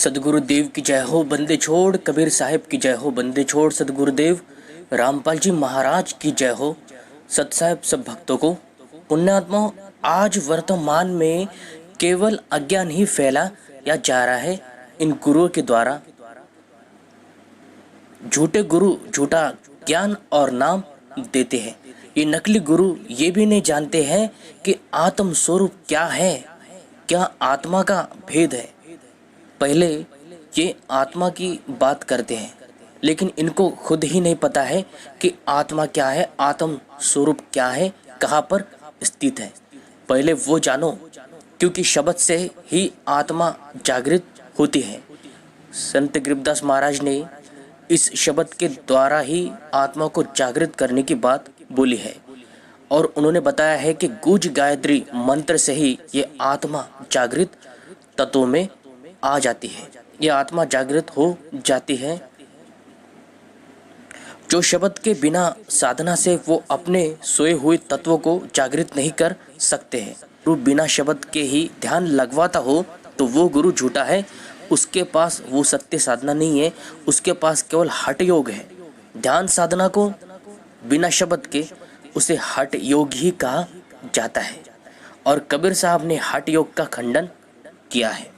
सदगुरुदेव की जय हो, बंदे छोड़ कबीर साहिब की जय हो, बंदे छोड़ सदगुरुदेव रामपाल जी महाराज की जय हो। सत साहिब सब भक्तों को पुण्यात्मा, आज वर्तमान में केवल अज्ञान ही फैला या जा रहा है इन गुरुओं के द्वारा। झूठे गुरु झूठा ज्ञान और नाम देते हैं। ये नकली गुरु ये भी नहीं जानते हैं कि आत्म स्वरूप क्या है, क्या आत्मा का भेद है। पहले ये आत्मा की बात करते हैं, लेकिन इनको खुद ही नहीं पता है कि आत्मा क्या है, आत्म स्वरूप क्या है, कहाँ पर स्थित है। पहले वो जानो, क्योंकि शब्द से ही आत्मा जागृत होती है। संत गरीबदास महाराज ने इस शब्द के द्वारा ही आत्मा को जागृत करने की बात बोली है, और उन्होंने बताया है कि गुज गायत्री मंत्र से ही ये आत्मा जागृत तत्वों में आ जाती है, ये आत्मा जागृत हो जाती है। जो शब्द के बिना साधना से वो अपने सोए हुए तत्वों को जागृत नहीं कर सकते हैं। गुरु बिना शब्द के ही ध्यान लगवाता हो तो वो गुरु झूठा है। उसके पास वो सत्य साधना नहीं है, उसके पास केवल हठ योग है। ध्यान साधना को बिना शब्द के उसे हठ योग ही कहा जाता है, और कबीर साहब ने हठ योग का खंडन किया है।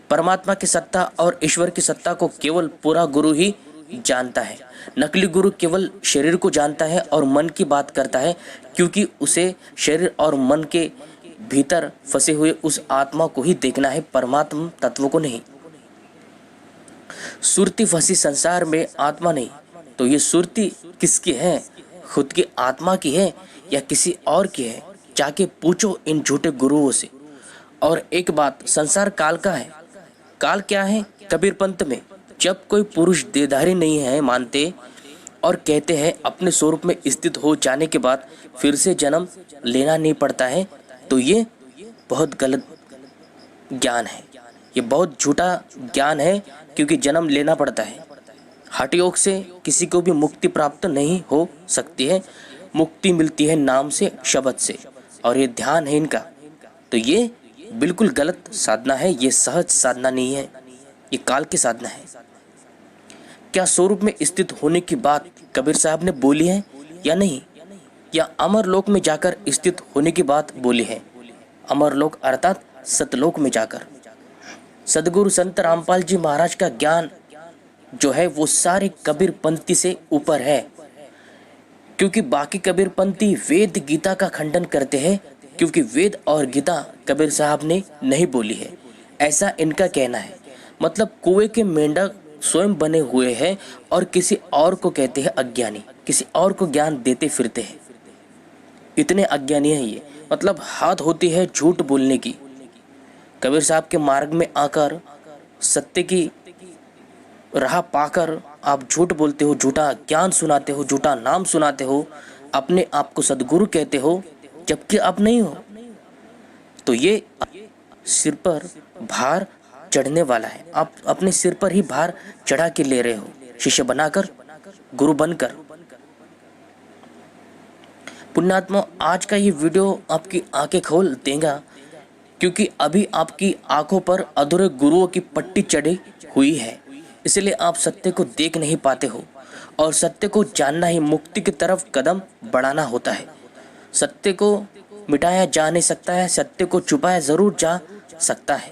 परमात्मा की सत्ता और ईश्वर की सत्ता को केवल पूरा गुरु ही जानता है। नकली गुरु केवल शरीर को जानता है और मन की बात करता है, क्योंकि उसे शरीर और मन के भीतर फंसे हुए उस आत्मा को ही देखना है, परमात्मा तत्व को नहीं। सुरती फंसी संसार में, आत्मा नहीं। तो ये सुरती किसकी है, खुद की आत्मा की है या किसी और की है? जाके पूछो इन झूठे गुरुओं से। और एक बात, संसार काल का है। काल क्या है? कबीर पंथ में जब कोई पुरुष देहधारी नहीं है मानते और कहते हैं अपने स्वरूप में स्थित हो जाने के बाद फिर से जन्म लेना नहीं पड़ता है, तो ये बहुत गलत ज्ञान है, ये बहुत झूठा ज्ञान है, क्योंकि जन्म लेना पड़ता है। हठ योग से किसी को भी मुक्ति प्राप्त नहीं हो सकती है। मुक्ति मिलती है नाम से, शब्द से, और ये ध्यान है इनका। तो ये बिल्कुल गलत साधना है, ये सहज साधना नहीं है, ये काल की साधना है। क्या स्वरूप में स्थित होने की बात कबीर साहब ने बोली है या नहीं, या अमरलोक में जाकर स्थित होने की बात बोली है? अमरलोक अर्थात सतलोक में जाकर। सदगुरु संत रामपाल जी महाराज का ज्ञान जो है वो सारे कबीर पंथी से ऊपर है, क्योंकि बाकी कबीर पंथी वेद गीता का खंडन करते हैं, क्योंकि वेद और गीता कबीर साहब ने नहीं बोली है, ऐसा इनका कहना है। मतलब कुएं के मेंढक स्वयं बने हुए हैं और किसी और को कहते हैं अज्ञानी, किसी और को ज्ञान देते फिरते हैं। इतने अज्ञानी है ये। मतलब हाथ होती है झूठ बोलने की। कबीर साहब के मार्ग में आकर, सत्य की राह पाकर आप झूठ बोलते हो, झूठा ज्ञान सुनाते हो, झूठा नाम सुनाते हो, अपने आप को सदगुरु कहते हो, जबकि आप नहीं हो। तो ये सिर पर भार चढ़ने वाला है। आप अपने सिर पर ही भार चढ़ा के ले रहे हो, शिष्य बनाकर, गुरु बनकर। पुण्यात्मा, आज का ये वीडियो आपकी आंखें खोल देगा, क्योंकि अभी आपकी आंखों पर अधूरे गुरुओं की पट्टी चढ़ी हुई है, इसलिए आप सत्य को देख नहीं पाते हो। और सत्य को जानना ही मुक्ति की तरफ कदम बढ़ाना होता है। सत्य को मिटाया जा नहीं सकता है, सत्य को छुपाया जरूर जा सकता है।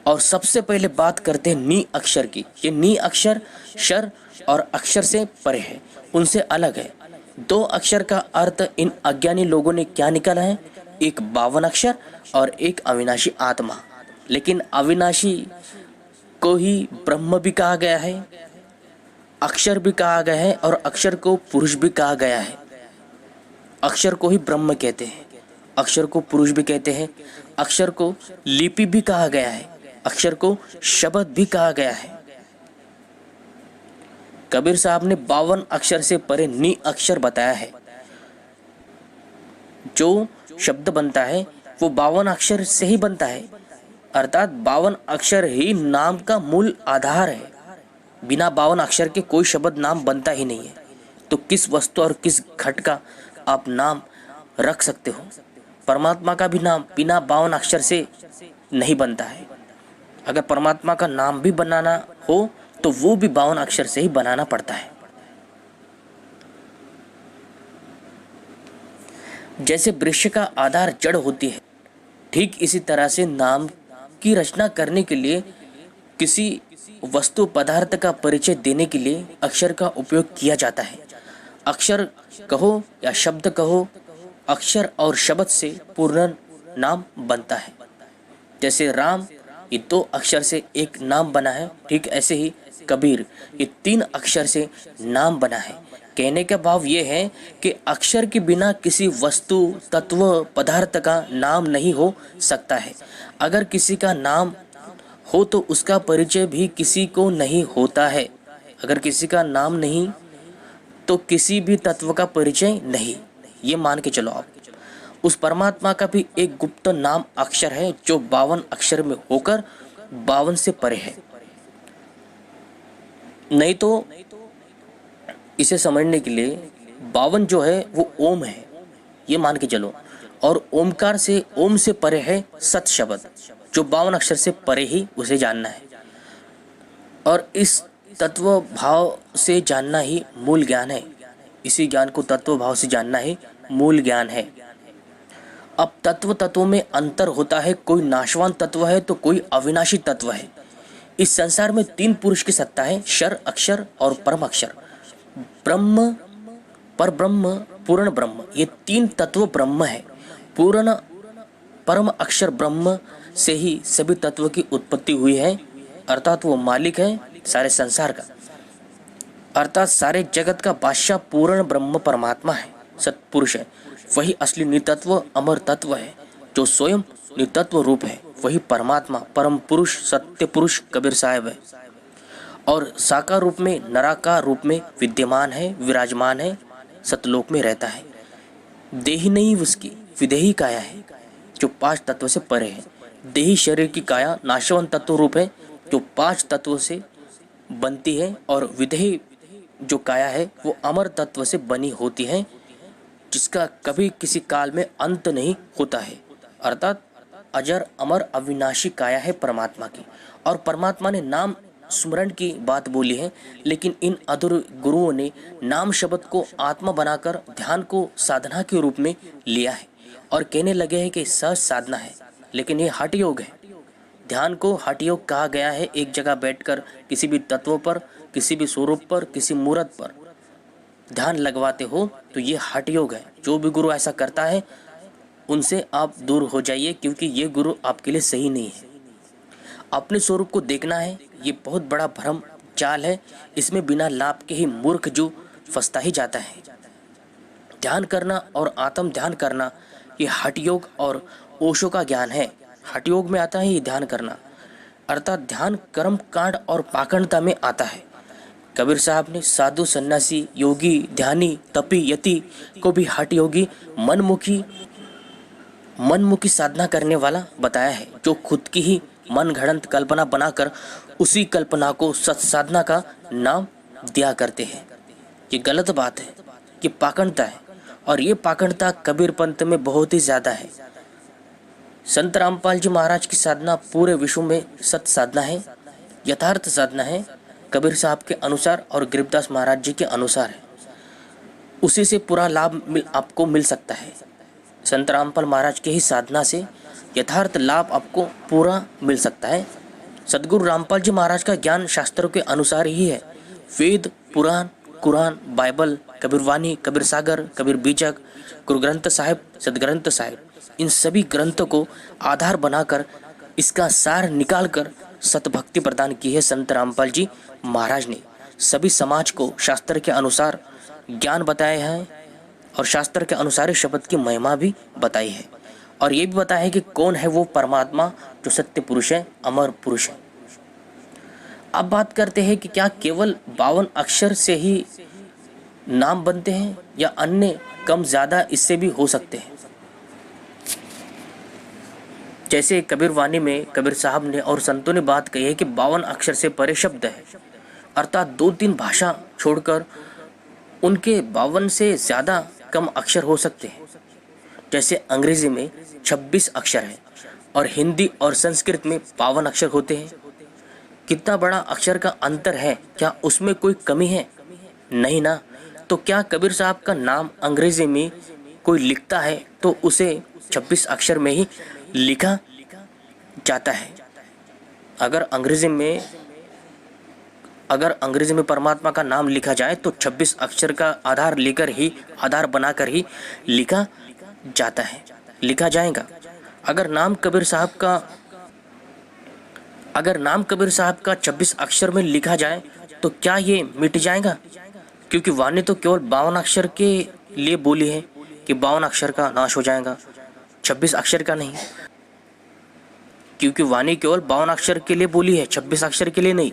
और सबसे पहले बात करते हैं नी अक्षर की। ये नी अक्षर शर और अक्षर से परे है, उनसे अलग है। दो अक्षर का अर्थ इन अज्ञानी लोगों ने क्या निकाला है? एक 52 अक्षर और एक अविनाशी आत्मा। लेकिन अविनाशी को ही ब्रह्म भी कहा गया है, अक्षर भी कहा गया है, और अक्षर को पुरुष भी कहा गया है। अक्षर को ही ब्रह्म कहते हैं, अक्षर को पुरुष भी कहते हैं, अक्षर को लिपि भी कहा गया है, अक्षर को शब्द भी कहा गया है। कबीर साहब ने 52 अक्षर से परे नी अक्षर बताया है। जो शब्द बनता है वो 52 अक्षर से ही बनता है, अर्थात 52 अक्षर ही नाम का मूल आधार है। बिना 52 अक्षर के कोई शब्द नाम बनता ही नहीं है। तो किस वस्तु और किस घट का आप नाम रख सकते हो? परमात्मा का भी नाम बिना 52 अक्षर से नहीं बनता है। अगर परमात्मा का नाम भी बनाना हो तो वो भी 52 अक्षर से ही बनाना पड़ता है। जैसे वृक्ष का आधार जड़ होती है, ठीक इसी तरह से नाम की रचना करने के लिए, किसी वस्तु पदार्थ का परिचय देने के लिए अक्षर का उपयोग किया जाता है। अक्षर कहो या शब्द कहो, अक्षर और शब्द से पूर्ण नाम बनता है। जैसे राम, ये 2 अक्षर से एक नाम बना है, ठीक ऐसे ही कबीर, ये 3 अक्षर से नाम बना है। कहने का भाव ये है कि अक्षर के बिना किसी वस्तु, तत्व, पदार्थ का नाम नहीं हो सकता है। अगर किसी का नाम हो तो उसका परिचय भी किसी को नहीं होता है। अगर किसी का नाम नहीं तो किसी भी तत्व का परिचय नहीं। ये मान के चलो आप। उस परमात्मा का भी एक गुप्त नाम अक्षर है जो 52 अक्षर में होकर 52 से परे है। नहीं तो इसे समझने के लिए 52 जो है वो ओम है, ये मान के चलो। और ओमकार से, ओम से परे है सत शब्द, जो 52 अक्षर से परे ही उसे जानना है। और इस तत्व भाव से जानना ही मूल ज्ञान है। इसी ज्ञान को तत्व भाव से जानना ही मूल ज्ञान है। अब तत्वों में अंतर होता है। कोई नाशवान तत्व है तो कोई अविनाशी तत्व है। इस संसार में 3 पुरुष की सत्ता है, क्षर, अक्षर और परम अक्षर। ब्रह्म, पर ब्रह्म, पूर्ण ब्रह्म, ये 3 तत्व ब्रह्म है। पूर्ण परम अक्षर ब्रह्म से ही सभी तत्व की उत्पत्ति हुई है, अर्थात वो मालिक है सारे संसार का, अर्थात सारे जगत का बादशाह पूर्ण ब्रह्म परमात्मा है, सत्पुरुष है। वही असली नितत्व अमर तत्व है, जो स्वयं नितत्व रूप है। वही परमात्मा परम पुरुष सत्य पुरुष कबीर साहब है, और साकार रूप में, निराकार रूप में विद्यमान है, विराजमान है, सतलोक में रहता है। देही नहीं उसकी, विदेही काया है जो 5 तत्व से परे है। देही शरीर की काया नाशवान तत्व रूप है जो 5 तत्वों से बनती है, और विदेही जो काया है वो अमर तत्व से बनी होती है, जिसका कभी किसी काल में अंत नहीं होता है। अर्थात अजर अमर अविनाशी काया है परमात्मा की। और परमात्मा ने नाम स्मरण की बात बोली है, लेकिन इन अधूर गुरुओं ने नाम शब्द को आत्मा बनाकर ध्यान को साधना के रूप में लिया है और कहने लगे हैं कि सहज साधना है, लेकिन ये हठ योग है। ध्यान को हठ योग कहा गया है। एक जगह बैठकर किसी भी तत्व पर, किसी भी स्वरूप पर, किसी मूर्त पर ध्यान लगवाते हो तो ये हठ योग है। जो भी गुरु ऐसा करता है उनसे आप दूर हो जाइए, क्योंकि ये गुरु आपके लिए सही नहीं है। अपने स्वरूप को देखना है, ये बहुत बड़ा भ्रम चाल है। इसमें बिना लाभ के ही मूर्ख जो फंसता ही जाता है। ध्यान करना और आत्म ध्यान करना ये हठ योग और ओशो का ज्ञान है। हठ योग में आता है ये ध्यान करना, अर्थात ध्यान कर्म कांड और पाखंडता में आता है। कबीर साहब ने साधु, सन्यासी, योगी, ध्यानी, तपी, यति को भी हठ योगी, मनमुखी साधना करने वाला बताया है, जो खुद की ही मन घड़ंत कल्पना बनाकर उसी कल्पना को सत साधना का नाम दिया करते हैं। ये गलत बात है, ये पाखंडता है, और ये पाखंडता कबीर पंथ में बहुत ही ज्यादा है। संत रामपाल जी महाराज की साधना पूरे विश्व में सत साधना है, यथार्थ साधना है, कबीर साहब के अनुसार और गरीबदास महाराज जी के अनुसार है। उसी से पूरा लाभ आपको मिल सकता है। संत रामपाल महाराज के ही साधना से यथार्थ लाभ आपको पूरा मिल सकता है। सदगुरु रामपाल जी महाराज का ज्ञान शास्त्रों के अनुसार ही है। वेद, पुराण, कुरान, बाइबल, कबीरवाणी, कबीर सागर, कबीर बीजक, गुरु ग्रंथ साहिब, सदग्रंथ साहिब, इन सभी ग्रंथों को आधार बनाकर इसका सार निकालकर सतभक्ति प्रदान की है संत रामपाल जी महाराज ने। सभी समाज को शास्त्र के अनुसार ज्ञान बताया है और शास्त्र के अनुसार शब्द की महिमा भी बताई है, और ये भी बताया है कि कौन है वो परमात्मा जो सत्य पुरुष है, अमर पुरुष है। अब बात करते हैं कि क्या केवल 52 अक्षर से ही नाम बनते हैं या अन्य कम ज्यादा इससे भी हो सकते हैं। जैसे कबीरवाणी में कबीर साहब ने और संतों ने बात कही है कि 52 अक्षर से परे शब्द है, अर्थात 2-3 भाषा छोड़कर उनके 52 से ज्यादा कम अक्षर हो सकते हैं। जैसे अंग्रेजी में 26 अक्षर है, और हिंदी और संस्कृत में 52 अक्षर होते हैं। कितना बड़ा अक्षर का अंतर है, क्या उसमें कोई कमी है? नहीं ना। तो क्या कबीर साहब का नाम अंग्रेजी में कोई लिखता है तो उसे 26 अक्षर में ही लिखा जाता है? अगर अंग्रेजी में परमात्मा का नाम लिखा जाए तो 26 अक्षर का आधार बनाकर ही लिखा जाता है, लिखा जाएगा। अगर नाम कबीर साहब का 26 अक्षर में लिखा जाए तो क्या ये मिट जाएगा? क्योंकि वाणी तो केवल 52 अक्षर के लिए बोली है कि 52 अक्षर का नाश हो जाएगा, 26 अक्षर का नहीं। क्योंकि वाणी केवल 52 अक्षर के लिए बोली है, 26 अक्षर के लिए नहीं।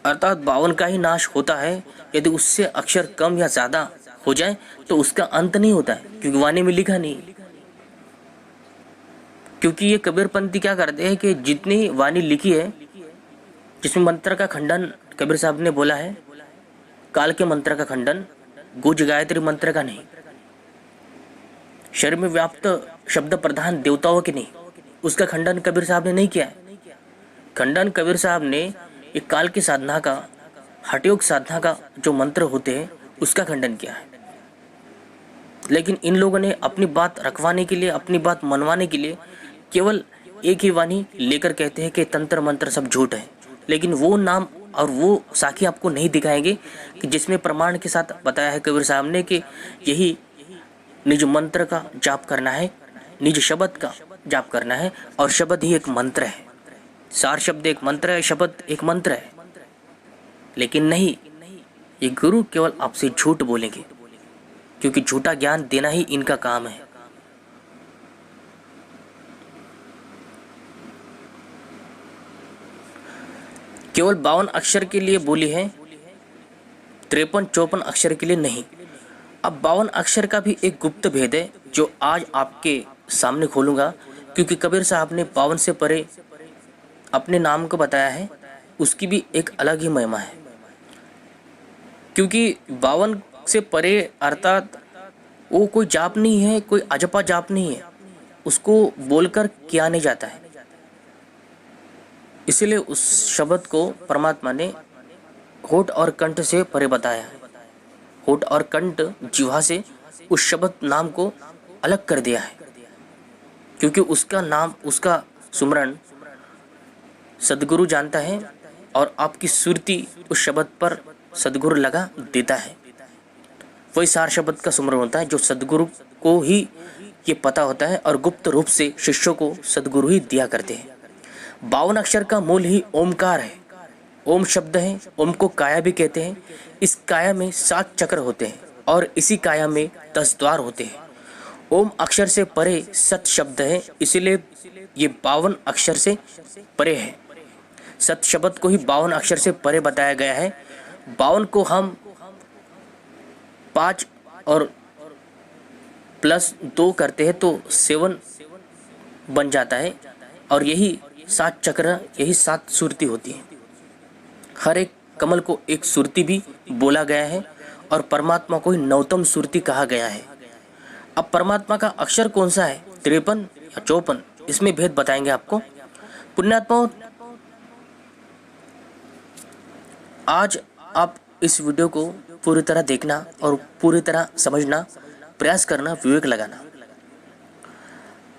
अर्थात 52 का ही नाश होता है। यदि उससे अक्षर कम या ज्यादा हो जाए तो उसका अंत नहीं होता है, क्योंकि वाणी में लिखा नहीं। क्योंकि ये कबीरपंथी क्या करते हैं कि जितनी वाणी लिखी है, जिसमें मंत्र का खंडन कबीर साहब ने बोला है, काल के मंत्र का खंडन, गुज गायत्री मंत्र का नहीं, शरीर में व्याप्त शब्द प्रधान देवताओं के नहीं, उसका खंडन कबीर साहब ने नहीं किया है। खंडन कबीर साहब ने एक काल की साधना का, हठयोग साधना का जो मंत्र होते हैं उसका खंडन किया है। लेकिन इन लोगों ने अपनी बात रखवाने के लिए, अपनी बात मनवाने के लिए केवल एक ही वाणी लेकर कहते हैं कि तंत्र मंत्र सब झूठ है। लेकिन वो नाम और वो साखी आपको नहीं दिखाएंगे कि जिसमें प्रमाण के साथ बताया है कबीर साहब ने कि यही निज मंत्र का जाप करना है, निज शब्द का जाप करना है, और शब्द ही एक मंत्र है। सार शब्द एक मंत्र है, शब्द एक मंत्र है। लेकिन नहीं, ये गुरु केवल आपसे झूठ बोलेंगे, क्योंकि झूठा ज्ञान देना ही इनका काम है। केवल 52 अक्षर के लिए बोली है, 53-54 अक्षर के लिए नहीं। अब 52 अक्षर का भी एक गुप्त भेद है जो आज आपके सामने खोलूंगा, क्योंकि कबीर साहब ने 52 से परे अपने नाम को बताया है, उसकी भी एक अलग ही महिमा है। क्योंकि 52 से परे अर्थात वो कोई जाप नहीं है, कोई अजपा जाप नहीं है, उसको बोलकर किया नहीं जाता है। इसीलिए उस शब्द को परमात्मा ने होठ और कंठ से परे बताया है। होठ और कंठ जिह्वा से उस शब्द नाम को अलग कर दिया है, क्योंकि उसका नाम, उसका सुमरन सदगुरु जानता है, और आपकी सुरती उस शब्द पर सदगुरु लगा देता है। वही सार शब्द का सुमरन होता है जो सदगुरु को ही ये पता होता है, और गुप्त रूप से शिष्यों को सदगुरु ही दिया करते हैं। 52 अक्षर का मूल ही ओमकार है। ओम शब्द है, ओम को काया भी कहते हैं। इस काया में 7 चक्र होते हैं और इसी काया में 10 द्वार होते हैं। ओम अक्षर से परे सत शब्द है, इसीलिए ये 52 अक्षर से परे है। सत शब्द को ही 52 अक्षर से परे बताया गया है। 52 को हम 5 और +2 करते हैं तो 7 बन जाता है, और यही 7 चक्र, यही 7 सुरती होती है। हर एक कमल को एक सुरती भी बोला गया है, और परमात्मा को ही 9तम सुरती कहा गया है। अब परमात्मा का अक्षर कौन सा है, 53 या 54, इसमें भेद बताएंगे आपको। पुण्यात्माओं, आज आप इस वीडियो को पूरी तरह देखना और पूरी तरह समझना, प्रयास करना, विवेक लगाना।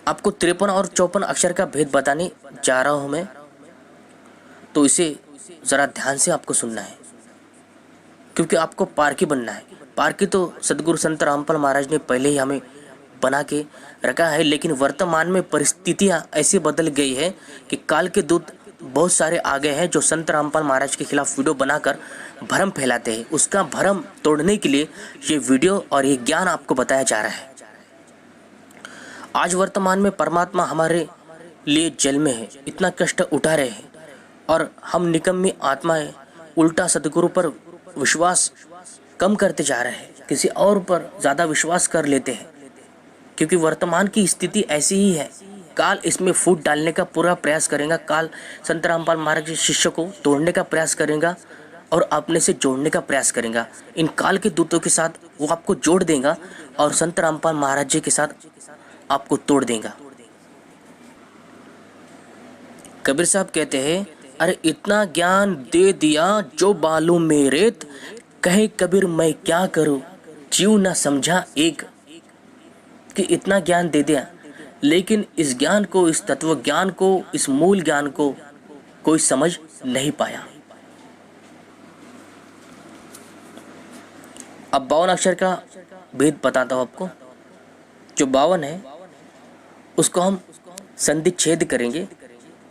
आपको 53 और 54 अक्षर का भेद बताने जा रहा हूं मैं, तो इसे जरा ध्यान से आपको सुनना है, क्योंकि आपको पारखी बनना है। पारखी तो सदगुरु संत रामपाल महाराज ने पहले ही हमें बना के रखा है, लेकिन वर्तमान में परिस्थितियां ऐसी बदल गई है कि काल के दूत बहुत सारे आ गए हैं जो संत रामपाल महाराज के खिलाफ वीडियो बनाकर भ्रम फैलाते हैं। उसका भ्रम तोड़ने के लिए ये वीडियो और ये ज्ञान आपको बताया जा रहा है। आज वर्तमान में परमात्मा हमारे लिए जेल में है, इतना कष्ट उठा रहे हैं, और हम निकम्मी आत्माएं उल्टा सदगुरु पर विश्वास कम करते जा रहे हैं, किसी और पर ज़्यादा विश्वास कर लेते हैं, क्योंकि वर्तमान की स्थिति ऐसी ही है। काल इसमें फूट डालने का पूरा प्रयास करेगा। काल संत रामपाल महाराज के शिष्य को तोड़ने का प्रयास करेगा और अपने से जोड़ने का प्रयास करेगा। इन काल के दूतों के साथ वो आपको जोड़ देगा और संत रामपाल महाराज जी के साथ आपको तोड़ देगा। कबीर साहब कहते हैं, अरे इतना ज्ञान दे दिया जो बालू में रेत, कहे कबीर मैं क्या करूं, जीव ना समझा एक। कि इतना ज्ञान दे दिया, लेकिन इस ज्ञान को, इस तत्व ज्ञान को, इस मूल ज्ञान को कोई समझ नहीं पाया। अब 52 अक्षर का भेद बताता हूं आपको। जो 52 है उसको हम संधि छेद करेंगे।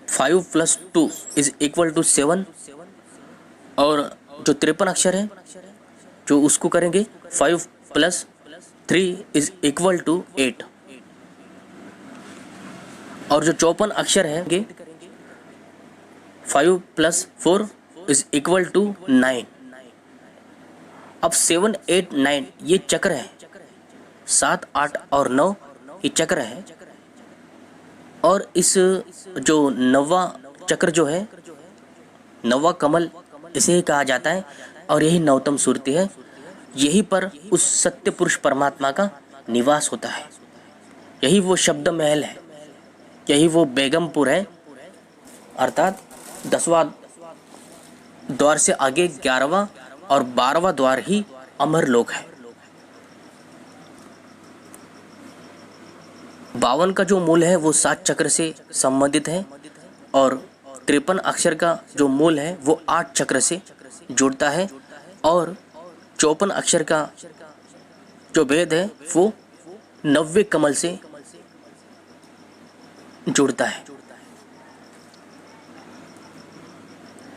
5 + 2 = 7। और जो 53 अक्षर है जो उसको करेंगे 5 + 3 = 8। और जो 54 अक्षर है 5 + 4 = 9। अब 7, 8, 9 ये चक्र है, 7, 8 और 9 ये चक्र है। और इस जो 9वां चक्र जो है, 9वां कमल इसे ही कहा जाता है। और यही नवतम सुरति है, यही पर उस सत्य पुरुष परमात्मा का निवास होता है। यही वो शब्द महल है, यही वो बेगमपुर है। अर्थात 10वां द्वार से आगे 11वां और 12वां द्वार ही अमरलोक है। 52 का जो मूल है वो 7 चक्र से संबंधित है। और 53 अक्षर का जो मूल है वो 8 चक्र से जुड़ता है। और 54 अक्षर का जो भेद है वो 90 कमल से जुड़ता है।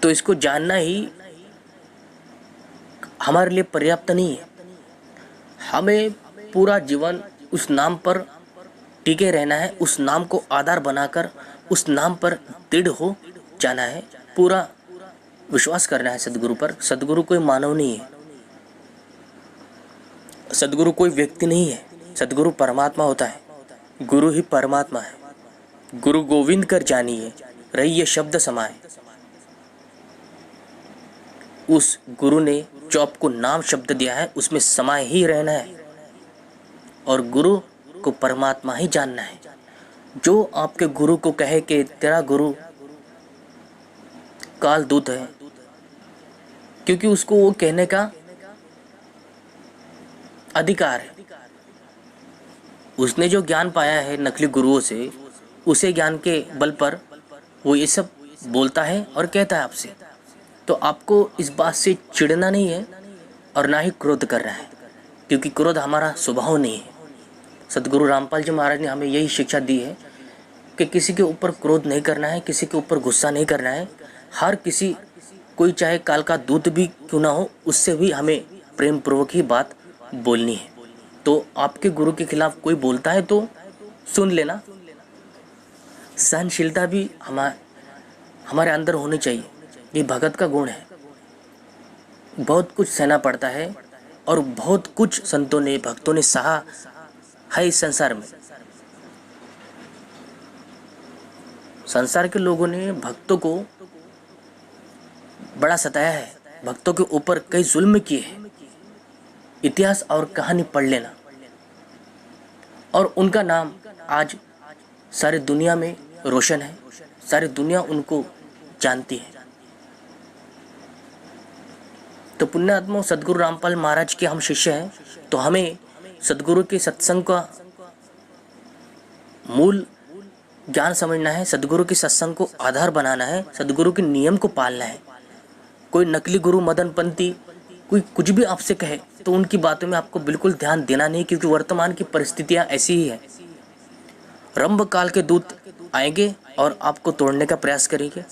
तो इसको जानना ही हमारे लिए पर्याप्त नहीं है। हमें पूरा जीवन उस नाम पर टिके रहना है, उस नाम को आधार बनाकर उस नाम पर दृढ़ हो जाना है, पूरा विश्वास करना है सदगुरु पर। सदगुरु कोई मानव नहीं है, सदगुरु कोई व्यक्ति नहीं है, सदगुरु परमात्मा होता है। गुरु ही परमात्मा है। गुरु गोविंद कर जानिए, रही ये शब्द समाए। उस गुरु ने जो आपको नाम शब्द दिया है उसमें समाये ही रहना है और गुरु को परमात्मा ही जानना है। जो आपके गुरु को कहे कि तेरा गुरु काल दूत है, क्योंकि उसको वो कहने का अधिकार है। उसने जो ज्ञान पाया है नकली गुरुओं से, उसे ज्ञान के बल पर वो ये सब बोलता है और कहता है आपसे। तो आपको इस बात से चिढ़ना नहीं है और ना ही क्रोध करना है, क्योंकि क्रोध हमारा स्वभाव नहीं है। सदगुरु रामपाल जी महाराज ने हमें यही शिक्षा दी है कि किसी के ऊपर क्रोध नहीं करना है, किसी के ऊपर गुस्सा नहीं करना है। हर किसी, कोई चाहे काल का दूत भी क्यों ना हो, उससे भी हमें प्रेम पूर्वक ही बात बोलनी है। तो आपके गुरु के खिलाफ कोई बोलता है तो सुन लेना। सहनशीलता भी हमारे अंदर होनी चाहिए, ये भगत का गुण है। बहुत कुछ सहना पड़ता है और बहुत कुछ संतों ने, भक्तों ने सहा है इस संसार में। संसार के लोगों ने भक्तों को बड़ा सताया है, भक्तों के ऊपर कई जुल्म किए हैं। इतिहास और कहानी पढ़ लेना, और उनका नाम आज सारी दुनिया में रोशन है, सारी दुनिया उनको जानती है। तो पुण्यात्मा सदगुरु रामपाल महाराज के हम शिष्य हैं, तो हमें सदगुरु के सत्संग का मूल ज्ञान समझना है, सदगुरु के सत्संग को आधार बनाना है, सदगुरु के नियम को पालना है। कोई नकली गुरु मदनपंथी कोई कुछ भी आपसे कहे तो उनकी बातों में आपको बिल्कुल ध्यान देना नहीं, क्योंकि वर्तमान की परिस्थितियां ऐसी ही है। रंभ काल के दूत आएंगे और आपको तोड़ने का प्रयास करेंगे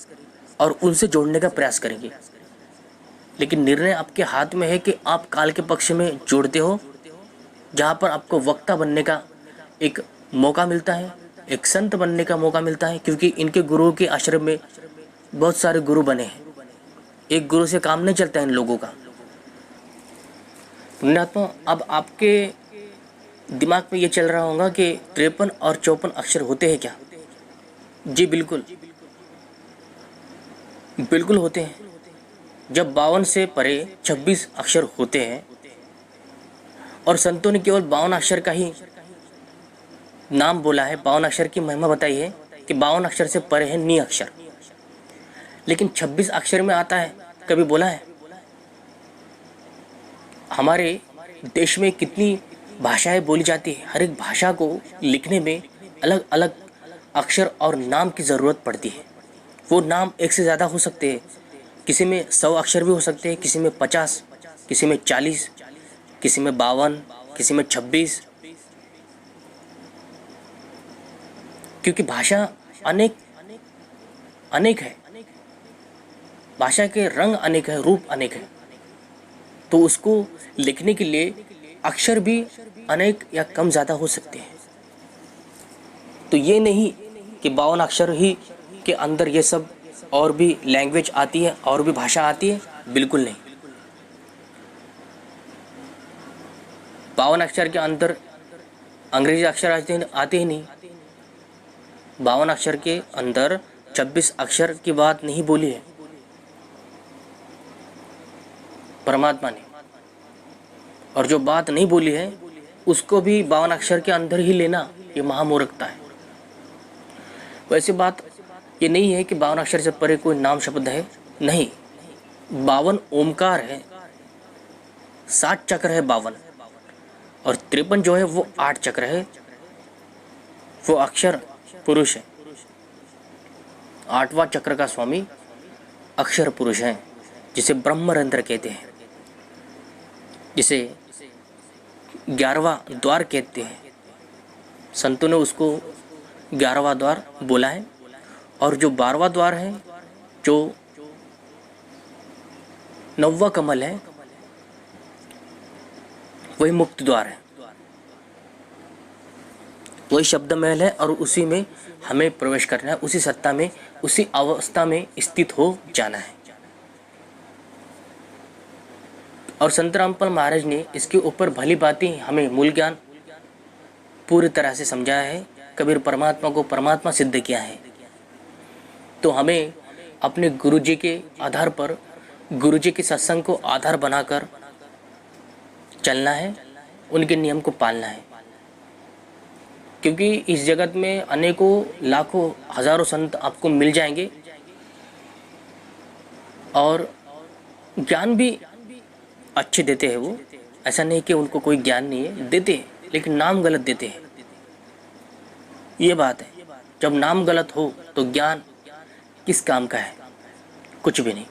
और उनसे जोड़ने का प्रयास करेंगे, लेकिन निर्णय आपके हाथ में है कि आप काल के पक्ष में जोड़ते हो, जहाँ पर आपको वक्ता बनने का एक मौका मिलता है, एक संत बनने का मौका मिलता है। क्योंकि इनके गुरुओं के आश्रम में बहुत सारे गुरु बने हैं, एक गुरु से काम नहीं चलता इन लोगों का। पुण्यात्मा, अब आपके दिमाग में ये चल रहा होगा कि 53 और 54 अक्षर होते हैं क्या? जी बिल्कुल, बिल्कुल होते हैं। जब 52 से परे 26 अक्षर होते हैं, और संतों ने केवल 52 अक्षर का ही नाम बोला है, 52 अक्षर की महिमा बताई है कि 52 अक्षर से परे है नि अक्षर। लेकिन 26 अक्षर में आता है, कभी बोला है? हमारे देश में कितनी भाषाएं बोली जाती है, हर एक भाषा को लिखने में अलग अलग अक्षर और नाम की ज़रूरत पड़ती है। वो नाम एक से ज़्यादा हो सकते हैं, किसी में 100 अक्षर भी हो सकते हैं, किसी में 50, किसी में 40, किसी में 52, किसी में 26, क्योंकि भाषा अनेक अनेक है, भाषा के रंग अनेक है, रूप अनेक है, तो उसको लिखने के लिए अक्षर भी अनेक या कम ज़्यादा हो सकते हैं। तो ये नहीं कि 52 अक्षर ही के अंदर ये सब और भी लैंग्वेज आती है और भी भाषा आती है, बिल्कुल नहीं। 52 अक्षर के अंदर अंग्रेजी अक्षर आते ही नहीं। 52 अक्षर के अंदर 26 अक्षर की बात नहीं बोली है परमात्मा ने, और जो बात नहीं बोली है उसको भी 52 अक्षर के अंदर ही लेना, ये महामूर्खता है। वैसे बात ये नहीं है कि 52 अक्षर से परे कोई नाम शब्द है, नहीं। 52 ओमकार है, 7 चक्र है 52, और 53 जो है वो 8 चक्र है, वो अक्षर पुरुष है। 8वां चक्र का स्वामी अक्षर पुरुष है, जिसे ब्रह्मरंध्र कहते हैं, जिसे 11वां द्वार कहते हैं। संतों ने उसको 11वां द्वार बोला है। और जो 12वां द्वार है, जो 9वां कमल है, वही मुक्त द्वार है, वही शब्द महल है, और उसी में हमें प्रवेश करना है, उसी सत्ता में, उसी अवस्था में स्थित हो जाना है। और संत रामपाल महाराज ने इसके ऊपर भली बातें हमें मूल ज्ञान पूरी तरह से समझाया है। कबीर परमात्मा को परमात्मा सिद्ध किया है। तो हमें अपने गुरुजी के आधार पर, गुरुजी के सत्संग को आधार बनाकर चलना है, उनके नियम को पालना है। क्योंकि इस जगत में अनेकों लाखों हजारों संत आपको मिल जाएंगे, और ज्ञान भी अच्छे देते हैं। वो ऐसा नहीं कि उनको कोई ज्ञान नहीं है, देते हैं, लेकिन नाम गलत देते हैं। ये बात है, जब नाम गलत हो तो ज्ञान किस काम का है? कुछ भी नहीं।